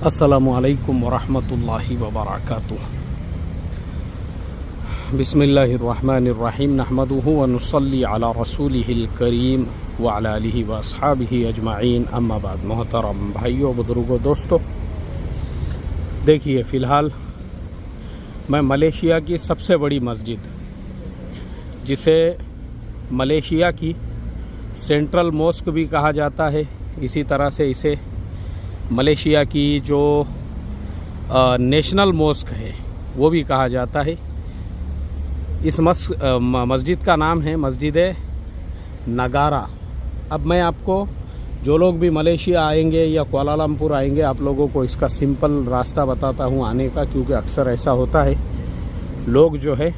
अस्सलामुअलैकुम वरहमतुल्लाहि वबरकातुह। बिस्मिल्लाहिर्रहमानिर्रहीम नहमदुहु व नुसल्ली अला रसूलिहिल करीम व अला आलिहि व अस्हाबिहि अजमाइन, अम्मा बाद। मोहतरम भाइयों, बुजुर्गों, दोस्तों, देखिए फ़िलहाल मैं मलेशिया की सबसे बड़ी मस्जिद, जिसे मलेशिया की सेंट्रल मॉस्क भी कहा जाता है, इसी तरह से इसे मलेशिया की जो नेशनल मॉस्क है वो भी कहा जाता है। इस मस्जिद का नाम है मस्जिद नगारा। अब मैं आपको, जो लोग भी मलेशिया आएंगे या कुआलालंपुर आएंगे, आप लोगों को इसका सिंपल रास्ता बताता हूँ आने का, क्योंकि अक्सर ऐसा होता है लोग जो है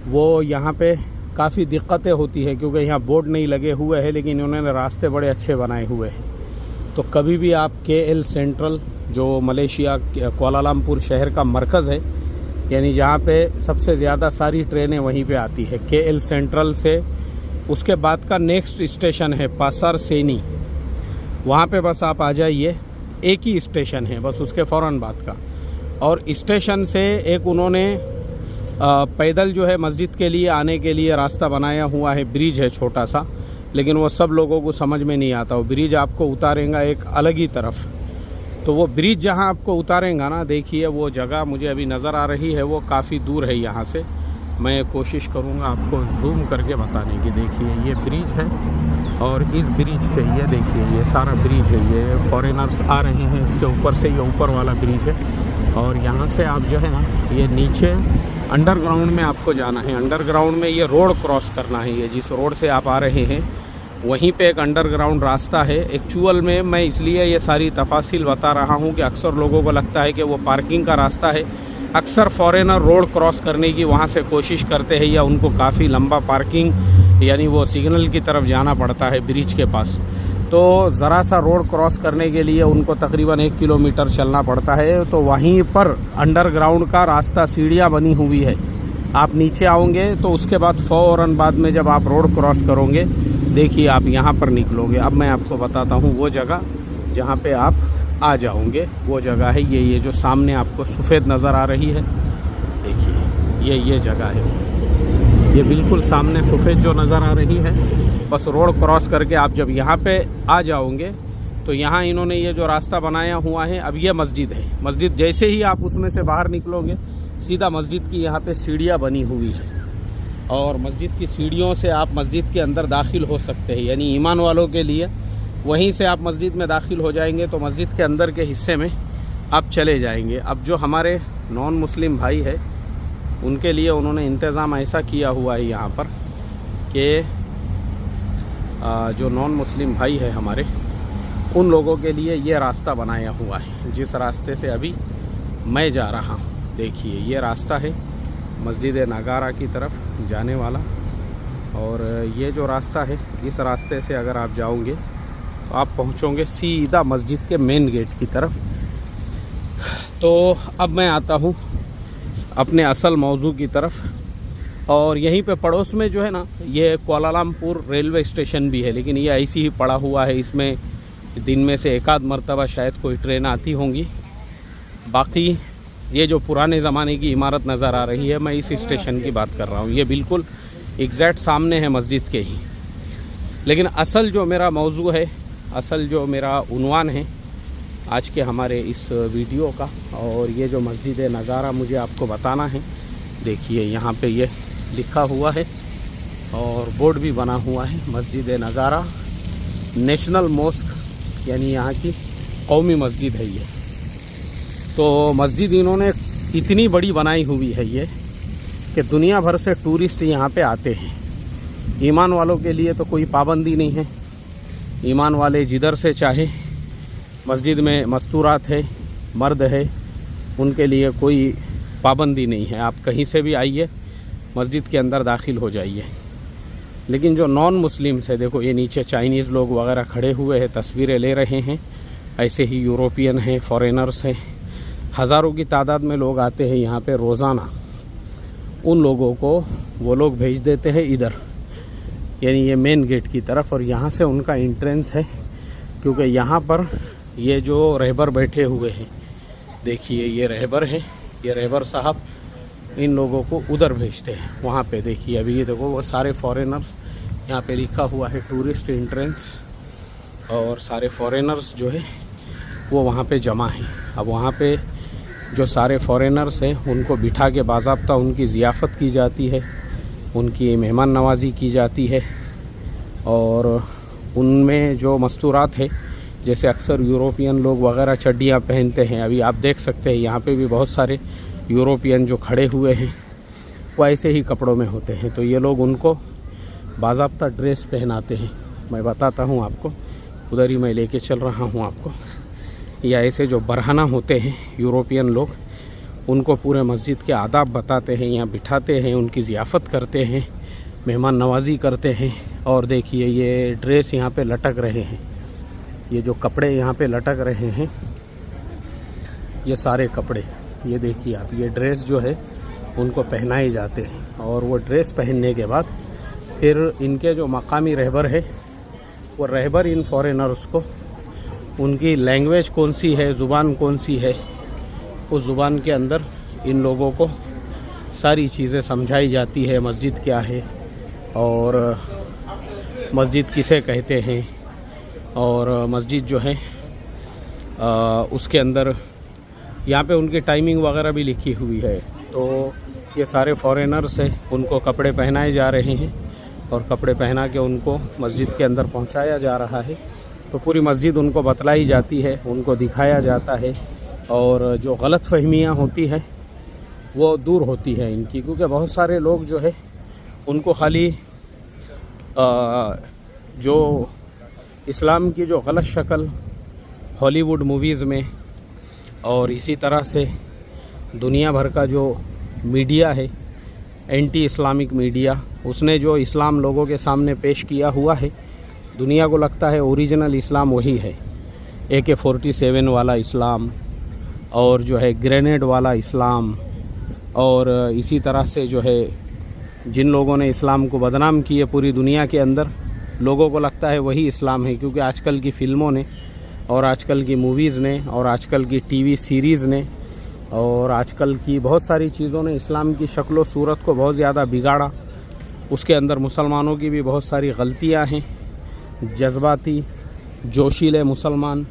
वो यहाँ पे काफ़ी दिक्कतें होती है, क्योंकि यहाँ बोर्ड नहीं लगे हुए हैं, लेकिन उन्होंने रास्ते बड़े अच्छे बनाए हुए हैं। तो कभी भी आप KL सेंट्रल, जो मलेशिया कुआलालंपुर शहर का मरकज़ है, यानी जहाँ पे सबसे ज़्यादा सारी ट्रेनें वहीं पे आती है, KL सेंट्रल से उसके बाद का नेक्स्ट स्टेशन है पासर सेनी, वहाँ पे बस आप आ जाइए। एक ही स्टेशन है बस उसके फ़ौरन बाद का, और स्टेशन से एक उन्होंने पैदल जो है मस्जिद के लिए आने के लिए रास्ता बनाया हुआ है। ब्रिज है छोटा सा, लेकिन वो सब लोगों को समझ में नहीं आता। वो ब्रिज आपको उतारेगा एक अलग ही तरफ। तो वो ब्रिज जहाँ आपको उतारेगा ना, देखिए वो जगह मुझे अभी नज़र आ रही है, वो काफ़ी दूर है यहाँ से। मैं कोशिश करूँगा आपको जूम करके बताने की। देखिए ये ब्रिज है, और इस ब्रिज से ये देखिए ये सारा ब्रिज है, ये फॉरेनर्स आ रहे हैं इसके ऊपर से, ये ऊपर वाला ब्रिज है। और यहाँ से आप जो है ना, ये नीचे अंडरग्राउंड में आपको जाना है। अंडरग्राउंड में ये रोड क्रॉस करना है। ये जिस रोड से आप आ रहे हैं वहीं पे एक अंडरग्राउंड रास्ता है। एक्चुअल में मैं इसलिए ये सारी तफासिल बता रहा हूँ कि अक्सर लोगों को लगता है कि वो पार्किंग का रास्ता है। अक्सर फॉरेनर रोड क्रॉस करने की वहाँ से कोशिश करते हैं, या उनको काफ़ी लंबा पार्किंग यानी वो सिग्नल की तरफ जाना पड़ता है ब्रिज के पास। तो ज़रा सा रोड क्रॉस करने के लिए उनको तकरीबन 1 किलोमीटर चलना पड़ता है। तो वहीं पर अंडरग्राउंड का रास्ता, सीढ़ियाँ बनी हुई है। आप नीचे आओगे तो उसके बाद फ़ौरन बाद में जब आप रोड क्रॉस करोगे, देखिए आप यहाँ पर निकलोगे। अब मैं आपको बताता हूँ वो जगह जहाँ पे आप आ जाओगे। वो जगह है ये जो सामने आपको सफ़ेद नज़र आ रही है, देखिए ये जगह है। ये बिल्कुल सामने सफ़ेद जो नज़र आ रही है, बस रोड क्रॉस करके आप जब यहाँ पे आ जाओगे तो यहाँ इन्होंने ये जो रास्ता बनाया हुआ है, अब ये मस्जिद है। मस्जिद जैसे ही आप उसमें से बाहर निकलोगे, सीधा मस्जिद की यहाँ पे सीढ़ियाँ बनी हुई है, और मस्जिद की सीढ़ियों से आप मस्जिद के अंदर दाखिल हो सकते हैं। यानी ईमान वालों के लिए वहीं से आप मस्जिद में दाखिल हो जाएंगे तो मस्जिद के अंदर के हिस्से में आप चले जाएंगे। अब जो हमारे नॉन मुस्लिम भाई है, उनके लिए उन्होंने इंतज़ाम ऐसा किया हुआ है यहाँ पर कि जो नॉन मुस्लिम भाई है हमारे, उन लोगों के लिए ये रास्ता बनाया हुआ है, जिस रास्ते से अभी मैं जा रहा हूँ। देखिए ये रास्ता है मस्जिद नगारा की तरफ जाने वाला, और ये जो रास्ता है, इस रास्ते से अगर आप जाओगे तो आप पहुँचोगे सीधा मस्जिद के मेन गेट की तरफ। तो अब मैं आता हूँ अपने असल मौजू की तरफ, और यहीं पे पड़ोस में जो है ना, ये कुआलालंपुर रेलवे स्टेशन भी है, लेकिन ये ऐसी ही पड़ा हुआ है। इसमें दिन में से एक आध मरतबा शायद कोई ट्रेन आती होंगी। बाकी ये जो पुराने ज़माने की इमारत नज़र आ रही है, मैं इस स्टेशन की बात कर रहा हूँ। ये बिल्कुल एग्जैक्ट सामने है मस्जिद के ही। लेकिन असल जो मेरा मौजू है, असल जो मेरा उन्वान है आज के हमारे इस वीडियो का, और ये जो मस्जिद नगारा मुझे आपको बताना है, देखिए यहाँ पे ये लिखा हुआ है और बोर्ड भी बना हुआ है, मस्जिद नगारा नेशनल मॉस्क, यानी यहाँ की कौमी मस्जिद है ये। तो मस्जिद इन्होंने इतनी बड़ी बनाई हुई है ये कि दुनिया भर से टूरिस्ट यहाँ पे आते हैं। ईमान वालों के लिए तो कोई पाबंदी नहीं है। ईमान वाले जिधर से चाहे, मस्जिद में मस्तूरात है, मर्द है, उनके लिए कोई पाबंदी नहीं है। आप कहीं से भी आइए, मस्जिद के अंदर दाखिल हो जाइए। लेकिन जो नॉन मुस्लिम्स है, देखो ये नीचे चाइनीज़ लोग वगैरह खड़े हुए हैं, तस्वीरें ले रहे हैं। ऐसे ही यूरोपियन हैं, फॉरेनर्स हैं, हज़ारों की तादाद में लोग आते हैं यहाँ पे रोज़ाना। उन लोगों को वो लोग भेज देते हैं इधर, यानी ये मेन गेट की तरफ, और यहाँ से उनका एंट्रेंस है, क्योंकि यहाँ पर ये जो रहबर बैठे हुए हैं, देखिए ये रहबर है, ये रहबर साहब इन लोगों को उधर भेजते हैं वहाँ पे। देखिए अभी ये देखो वो सारे फॉरेनर्स, यहाँ पे लिखा हुआ है टूरिस्ट एंट्रेंस, और सारे फॉरेनर्स जो है वो वहाँ पे जमा हैं। अब वहाँ पे जो सारे फॉरेनर्स हैं उनको बिठा के बाज़ाब्ता उनकी ज़ियाफ़त की जाती है, उनकी मेहमान नवाज़ी की जाती है, और उनमें जो मस्तूरात है, जैसे अक्सर यूरोपियन लोग वगैरह चड्डियाँ पहनते हैं, अभी आप देख सकते हैं यहाँ पे भी बहुत सारे यूरोपियन जो खड़े हुए हैं वो ऐसे ही कपड़ों में होते हैं। तो ये लोग उनको बाज़ाब्ता ड्रेस पहनाते हैं। मैं बताता हूँ आपको, उधर ही मैं लेके चल रहा हूँ आपको। या ऐसे जो बरहना होते हैं यूरोपियन लोग, उनको पूरे मस्जिद के आदाब बताते हैं, यहाँ बिठाते हैं, उनकी ज़ियाफ़त करते हैं, मेहमान नवाज़ी करते हैं। और देखिए ये ड्रेस यहाँ पे लटक रहे हैं, ये जो कपड़े यहाँ पे लटक रहे हैं, ये सारे कपड़े, ये देखिए आप, ये ड्रेस जो है उनको पहनाए जाते हैं। और वो ड्रेस पहनने के बाद फिर इनके जो मकामी रहबर है, वो रहबर इन फॉरेनर्स को उनकी लैंग्वेज कौन सी है, ज़ुबान कौन सी है, उस ज़ुबान के अंदर इन लोगों को सारी चीज़ें समझाई जाती है। मस्जिद क्या है और मस्जिद किसे कहते हैं, और मस्जिद जो है उसके अंदर यहाँ पे उनकी टाइमिंग वगैरह भी लिखी हुई है। तो ये सारे फॉरेनर्स हैं, उनको कपड़े पहनाए जा रहे हैं और कपड़े पहना के उनको मस्जिद के अंदर पहुँचाया जा रहा है। तो पूरी मस्जिद उनको बतलाई जाती है, उनको दिखाया जाता है, और जो गलत फहमियाँ होती हैं वो दूर होती है इनकी। क्योंकि बहुत सारे लोग जो है उनको खाली जो इस्लाम की जो गलत शक्ल हॉलीवुड मूवीज़ में और इसी तरह से दुनिया भर का जो मीडिया है, एंटी इस्लामिक मीडिया, उसने जो इस्लाम लोगों के सामने पेश किया हुआ है, दुनिया को लगता है ओरिजिनल इस्लाम वही है, AK-47 वाला इस्लाम, और जो है ग्रेनेड वाला इस्लाम, और इसी तरह से जो है जिन लोगों ने इस्लाम को बदनाम किए पूरी दुनिया के अंदर, लोगों को लगता है वही इस्लाम है। क्योंकि आजकल की फ़िल्मों ने और आजकल की मूवीज़ ने और आजकल की टीवी सीरीज़ ने और आजकल की बहुत सारी चीज़ों ने इस्लाम की शक्ल व सूरत को बहुत ज़्यादा बिगाड़ा। उसके अंदर मुसलमानों की भी बहुत सारी गलतियां हैं। जज्बाती जोशीले मुसलमान,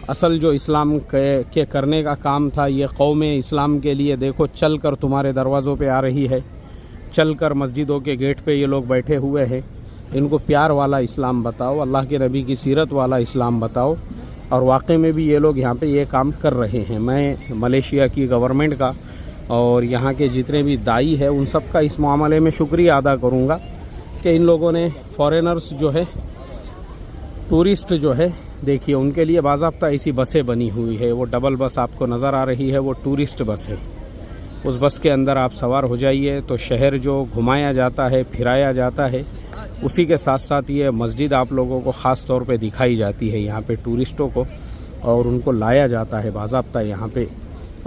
असल जो इस्लाम के करने का काम था, ये कौम इस्लाम के लिए देखो चल कर तुम्हारे दरवाज़ों पे आ रही है, चल कर मस्जिदों के गेट पे ये लोग बैठे हुए हैं। इनको प्यार वाला इस्लाम बताओ, अल्लाह के नबी की सीरत वाला इस्लाम बताओ। और वाकई में भी ये लोग यहाँ पे ये काम कर रहे हैं। मैं मलेशिया की गवर्नमेंट का और यहाँ के जितने भी दाई है उन सब का इस मामले में शुक्रिया अदा करूँगा कि इन लोगों ने फॉरेनर्स जो है, टूरिस्ट जो है, देखिए उनके लिए बाज़ाब्ता ऐसी बसें बनी हुई है। वो डबल बस आपको नज़र आ रही है, वो टूरिस्ट बस है। उस बस के अंदर आप सवार हो जाइए तो शहर जो घुमाया जाता है, फिराया जाता है, उसी के साथ साथ ये मस्जिद आप लोगों को ख़ास तौर पे दिखाई जाती है यहाँ पे टूरिस्टों को, और उनको लाया जाता है बाज़ाब्ता यहाँ पे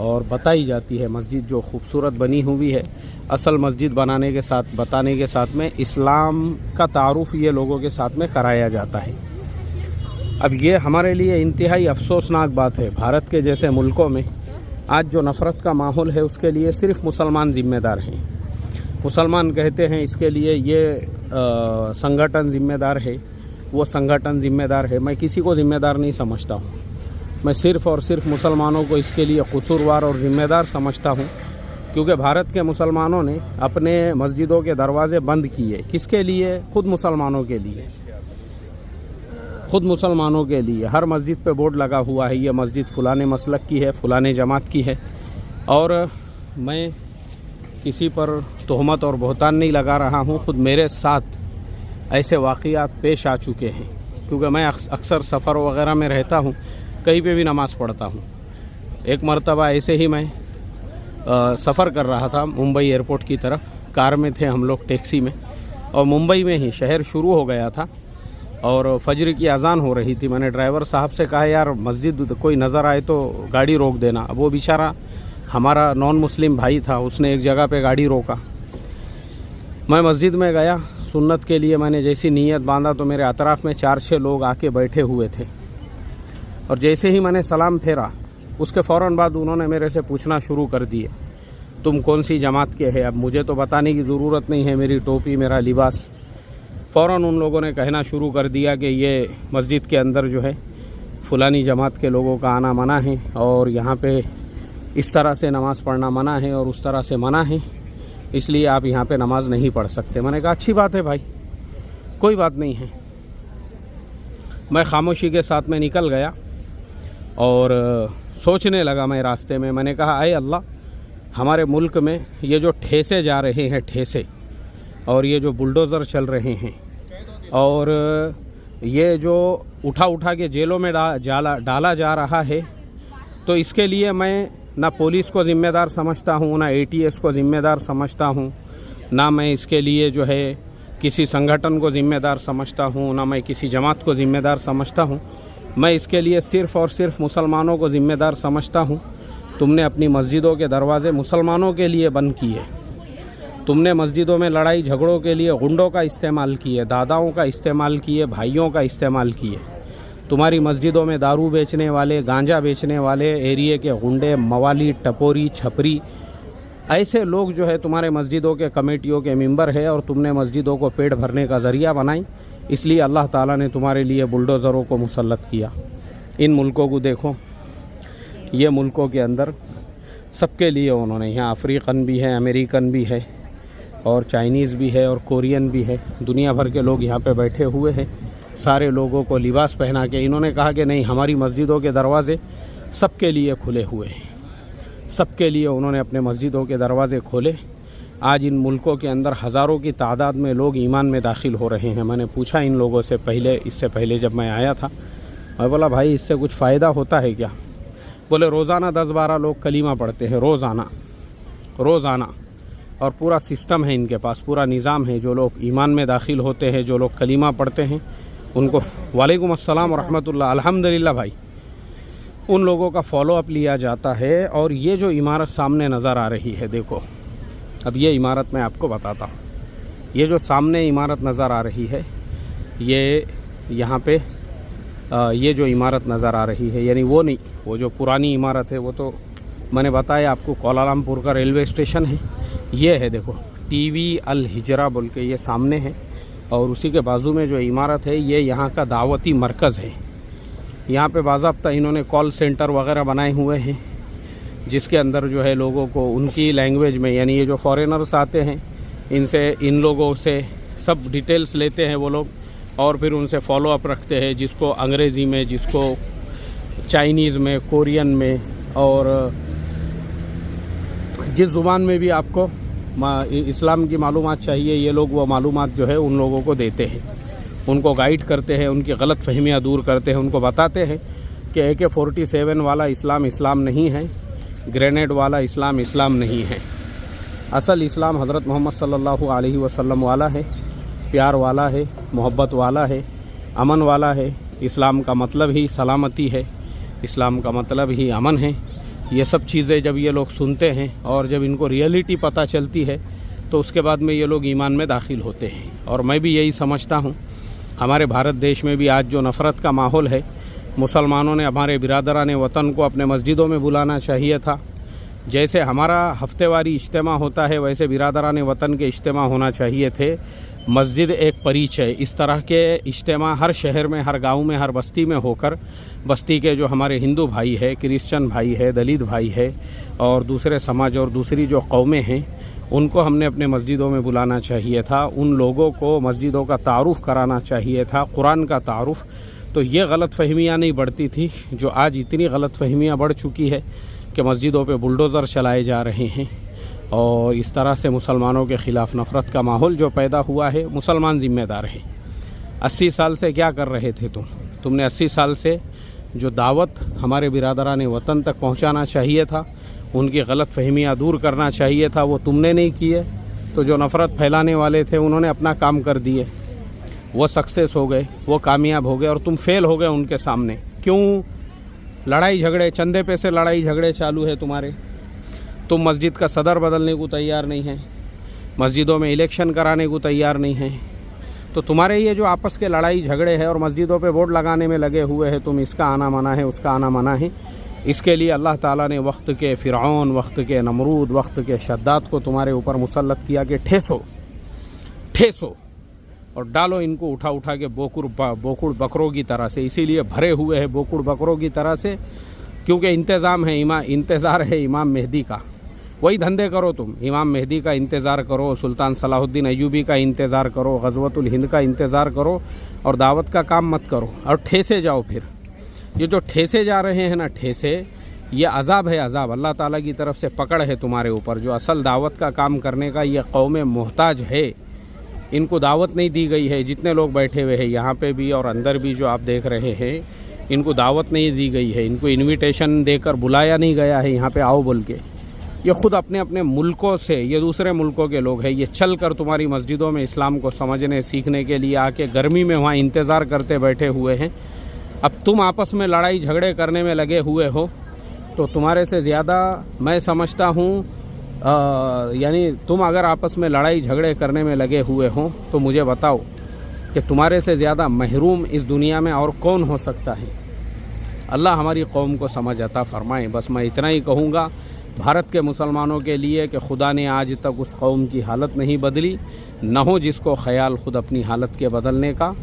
और बताई जाती है मस्जिद जो खूबसूरत बनी हुई है। असल मस्जिद बनाने के साथ, बताने के साथ में इस्लाम का तारुफ ये लोगों के साथ में कराया जाता है। अब ये हमारे लिए इंतहाई अफसोसनाक बात है, भारत के जैसे मुल्कों में आज जो नफ़रत का माहौल है उसके लिए सिर्फ मुसलमान ज़िम्मेदार हैं। मुसलमान कहते हैं इसके लिए ये संगठन ज़िम्मेदार है, वो संगठन ज़िम्मेदार है। मैं किसी को ज़िम्मेदार नहीं समझता हूँ। मैं सिर्फ़ और सिर्फ मुसलमानों को इसके लिए कसूरवार और ज़िम्मेदार समझता हूँ, क्योंकि भारत के मुसलमानों ने अपने मस्जिदों के दरवाज़े बंद किए। किसके लिए? खुद मुसलमानों के लिए, खुद मुसलमानों के लिए। हर मस्जिद पे बोर्ड लगा हुआ है, ये मस्जिद फ़लाने मसलक की है, फ़लाने जमात की है। और मैं किसी पर तोहमत और बहतान नहीं लगा रहा हूँ, खुद मेरे साथ ऐसे वाक़यात पेश आ चुके हैं। क्योंकि मैं अक्सर सफ़र वग़ैरह में रहता हूँ, कहीं पे भी नमाज़ पढ़ता हूँ। एक मरतबा ऐसे ही मैं सफ़र कर रहा था मुंबई एयरपोर्ट की तरफ, कार में थे हम लोग टैक्सी में, और मुंबई में ही शहर शुरू हो गया था और फजर की अज़ान हो रही थी। मैंने ड्राइवर साहब से कहा यार मस्जिद कोई नज़र आए तो गाड़ी रोक देना। अब वो बेचारा हमारा नॉन मुस्लिम भाई था, उसने एक जगह पे गाड़ी रोका। मैं मस्जिद में गया सुन्नत के लिए, मैंने जैसी नीयत बांधा तो मेरे अतराफ़ में 4-6 लोग आके बैठे हुए थे। और जैसे ही मैंने सलाम फेरा उसके फ़ौरन बाद उन्होंने मेरे से पूछना शुरू कर दिए, तुम कौन सी जमात के हैं। अब मुझे तो बताने की ज़रूरत नहीं है, मेरी टोपी मेरा लिबास। फ़ौरन उन लोगों ने कहना शुरू कर दिया कि ये मस्जिद के अंदर जो है फ़लानी जमात के लोगों का आना मना है और यहाँ पे इस तरह से नमाज़ पढ़ना मना है और उस तरह से मना है, इसलिए आप यहाँ पे नमाज़ नहीं पढ़ सकते। मैंने कहा अच्छी बात है भाई, कोई बात नहीं है। मैं खामोशी के साथ में निकल गया और सोचने लगा मैं रास्ते में। मैंने कहा आए अल्लाह, हमारे मुल्क में ये जो ठेसे जा रहे हैं, ठेसे, और ये जो बुलडोज़र चल रहे हैं और ये जो उठा उठा के जेलों में डाला जा रहा है, तो इसके लिए मैं ना पुलिस को ज़िम्मेदार समझता हूँ, ना ATS को ज़िम्मेदार समझता हूँ, ना मैं इसके लिए जो है किसी संगठन को ज़िम्मेदार समझता हूँ, ना मैं किसी जमात को ज़िम्मेदार समझता हूँ। मैं इसके लिए सिर्फ़ और सिर्फ मुसलमानों को ज़िम्मेदार समझता हूँ। तुमने अपनी मस्जिदों के दरवाज़े मुसलमानों के लिए बंद किए, तुमने मस्जिदों में लड़ाई झगड़ों के लिए गुंडों का इस्तेमाल किए, दादाओं का इस्तेमाल किए, भाइयों का इस्तेमाल किए। तुम्हारी मस्जिदों में दारू बेचने वाले, गांजा बेचने वाले एरिए के गुंडे, मवाली, टपोरी, छपरी, ऐसे लोग जो है तुम्हारे मस्जिदों के कमेटियों के मेंबर है और तुमने मस्जिदों को पेट भरने का ज़रिया बनाई। इसलिए अल्लाह ताला ने तुम्हारे लिए बुलडोज़रों को मुसल्लत किया। इन मुल्कों को देखो, ये मुल्कों के अंदर सबके लिए उन्होंने, यहाँ अफ्रीकन भी है, अमेरिकन भी है और चाइनीज़ भी है और कोरियन भी है, दुनिया भर के लोग यहाँ पे बैठे हुए हैं। सारे लोगों को लिबास पहना के इन्होंने कहा कि नहीं, हमारी मस्जिदों के दरवाज़े सबके लिए खुले हुए हैं। सबके लिए उन्होंने अपने मस्जिदों के दरवाज़े खोले। आज इन मुल्कों के अंदर हज़ारों की तादाद में लोग ईमान में दाखिल हो रहे हैं। मैंने पूछा इन लोगों से पहले, इससे पहले जब मैं आया था, मैं बोला भाई इससे कुछ फ़ायदा होता है क्या? बोले रोज़ाना 10-12 लोग कलीमा पढ़ते हैं, रोज़ाना, और पूरा सिस्टम है इनके पास, पूरा निज़ाम है। जो लोग ईमान में दाखिल होते हैं, जो लोग कलीमा पढ़ते हैं, उनको वालेकुम अस्सलाम व रहमतुल्लाह, अल्हम्दुलिल्लाह भाई, उन लोगों का फॉलोअप लिया जाता है। और ये जो इमारत सामने नज़र आ रही है, देखो, अब ये इमारत मैं आपको बताता हूँ। ये जो सामने इमारत नज़र आ रही है, ये यहाँ पे ये जो इमारत नज़र आ रही है, यानी वो नहीं, वो जो पुरानी इमारत है वो तो मैंने बताया आपको, कोलालमपुर का रेलवे स्टेशन है। ये है देखो, TV अल हिजरा बोल के ये सामने है, और उसी के बाजू में जो इमारत है ये यहाँ का दावती मरकज़ है। यहाँ पे बाज़ाब्ता इन्होंने कॉल सेंटर वगैरह बनाए हुए हैं, जिसके अंदर जो है लोगों को उनकी लैंग्वेज में, यानी ये जो फॉरेनर्स आते हैं इनसे, इन लोगों से सब डिटेल्स लेते हैं वो लोग और फिर उनसे फॉलो अप रखते हैं, जिसको अंग्रेज़ी में, जिसको चाइनीज़ में, कोरियन में, और जिस ज़ुबान में भी आपको इस्लाम की मालूमात चाहिए, ये लोग वो मालूमात जो है उन लोगों को देते हैं, उनको गाइड करते हैं, उनकी गलत फहमियाँ दूर करते हैं, उनको बताते हैं कि AK-47 वाला इस्लाम नहीं है, ग्रेनेड वाला इस्लाम नहीं है। असल इस्लाम हज़रत मोहम्मद सल्लल्लाहु अलैहि वसल्लम वाला है, प्यार वाला है, मोहब्बत वाला है, अमन वाला है। इस्लाम का मतलब ही सलामती है, इस्लाम का मतलब ही अमन है। ये सब चीज़ें जब ये लोग सुनते हैं और जब इनको रियलिटी पता चलती है तो उसके बाद में ये लोग ईमान में दाखिल होते हैं। और मैं भी यही समझता हूँ, हमारे भारत देश में भी आज जो नफ़रत का माहौल है, मुसलमानों ने, हमारे बिरादरान वतन को अपने मस्जिदों में बुलाना चाहिए था। जैसे हमारा हफ्तेवारी इज्तिमा होता है, वैसे बिरादरान वतन के इज्तिमा होना चाहिए थे। मस्जिद एक परिचय, इस तरह के इज्तिमा हर शहर में, हर गांव में, हर बस्ती में होकर, बस्ती के जो हमारे हिंदू भाई है, क्रिश्चियन भाई है, दलित भाई है और दूसरे समाज और दूसरी जो कौमें हैं, उनको हमने अपने मस्जिदों में बुलाना चाहिए था। उन लोगों को मस्जिदों का तारुफ़ कराना चाहिए था, कुरान का तारुफ़। तो ये गलत फहमियाँ नहीं बढ़ती थी जो आज इतनी गलत फहमियाँ बढ़ चुकी है कि मस्जिदों पे बुलडोज़र चलाए जा रहे हैं। और इस तरह से मुसलमानों के ख़िलाफ़ नफ़रत का माहौल जो पैदा हुआ है, मुसलमान ज़िम्मेदार है। 80 साल से क्या कर रहे थे तुमने 80 साल से जो दावत हमारे बिरादरान वतन तक पहुंचाना चाहिए था, उनकी गलत फहमियाँ दूर करना चाहिए था, वो तुमने नहीं किए। तो जो नफ़रत फैलाने वाले थे उन्होंने अपना काम कर दिए, वो सक्सेस हो गए, वो कामयाब हो गए और तुम फेल हो गए उनके सामने। क्यों? लड़ाई झगड़े, चंदे पे से लड़ाई झगड़े चालू है तुम्हारे। तुम मस्जिद का सदर बदलने को तैयार नहीं है, मस्जिदों में इलेक्शन कराने को तैयार नहीं है, तो तुम्हारे ये जो आपस के लड़ाई झगड़े हैं और मस्जिदों पे बोर्ड लगाने में लगे हुए हैं, तुम इसका आना मना है, उसका आना मना है, इसके लिए अल्लाह ताला ने वक्त के फ़िरऔन, वक्त के नमरूद, वक्त के शद्दाद को तुम्हारे ऊपर मुसल्लत किया कि ठेसो ठेसो और डालो इनको उठा उठा के बोकुड़ बकरों की तरह से। इसीलिए भरे हुए हैं बोकुड़ बकरों की तरह से, क्योंकि इंतज़ार है इमाम मेहदी का। वही धंधे करो तुम, इमाम मेहदी का इंतज़ार करो, सुल्तान सलाहुद्दीन अय्यूबी का इंतज़ार करो, ग़ज़वतुल हिंद का इंतज़ार करो और दावत का काम मत करो और ठेसे जाओ। फिर ये जो ठेसे जा रहे हैं ना, ठेसे, ये अज़ाब है, अज़ाब अल्लाह ताला की तरफ से पकड़ है तुम्हारे ऊपर। जो असल दावत का काम करने का ये कौम मोहताज है, इनको दावत नहीं दी गई है। जितने लोग बैठे हुए हैं यहाँ पे भी और अंदर भी जो आप देख रहे हैं, इनको दावत नहीं दी गई है, इनको इन्विटेशन देकर बुलाया नहीं गया है यहाँ पे आओ बोल के। ये ख़ुद अपने अपने मुल्कों से, ये दूसरे मुल्कों के लोग हैं, ये चल कर तुम्हारी मस्जिदों में इस्लाम को समझने सीखने के लिए आके गर्मी में वहाँ इंतज़ार करते बैठे हुए हैं। अब तुम आपस में लड़ाई झगड़े करने में लगे हुए हो, तो तुम्हारे से ज़्यादा मैं समझता हूँ, यानी तुम अगर आपस में लड़ाई झगड़े करने में लगे हुए हो तो मुझे बताओ कि तुम्हारे से ज़्यादा महरूम इस दुनिया में और कौन हो सकता है। अल्लाह हमारी कौम को समझ अता फ़रमाए। बस मैं इतना ही कहूँगा भारत के मुसलमानों के लिए कि खुदा ने आज तक उस कौम की हालत नहीं बदली, न हो जिसको ख़याल ख़ुद अपनी हालत के बदलने का।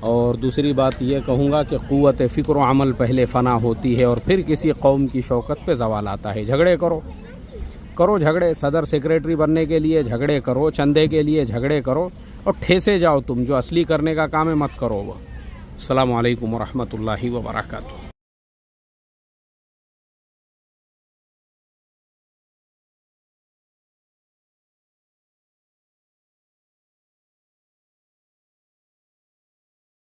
और दूसरी बात ये कहूँगा कि क़ुव्वत फ़िक्र व अमल पहले फ़ना होती है और फिर किसी कौम की शौकत पे ज़वाल आता है। झगड़े करो झगड़े, सदर सेक्रेटरी बनने के लिए झगड़े करो, चंदे के लिए झगड़े करो और ठेसे जाओ। तुम जो असली करने का काम है मत करो वो। अस्सलामु अलैकुम व रहमतुल्लाहि व बरकातुहू।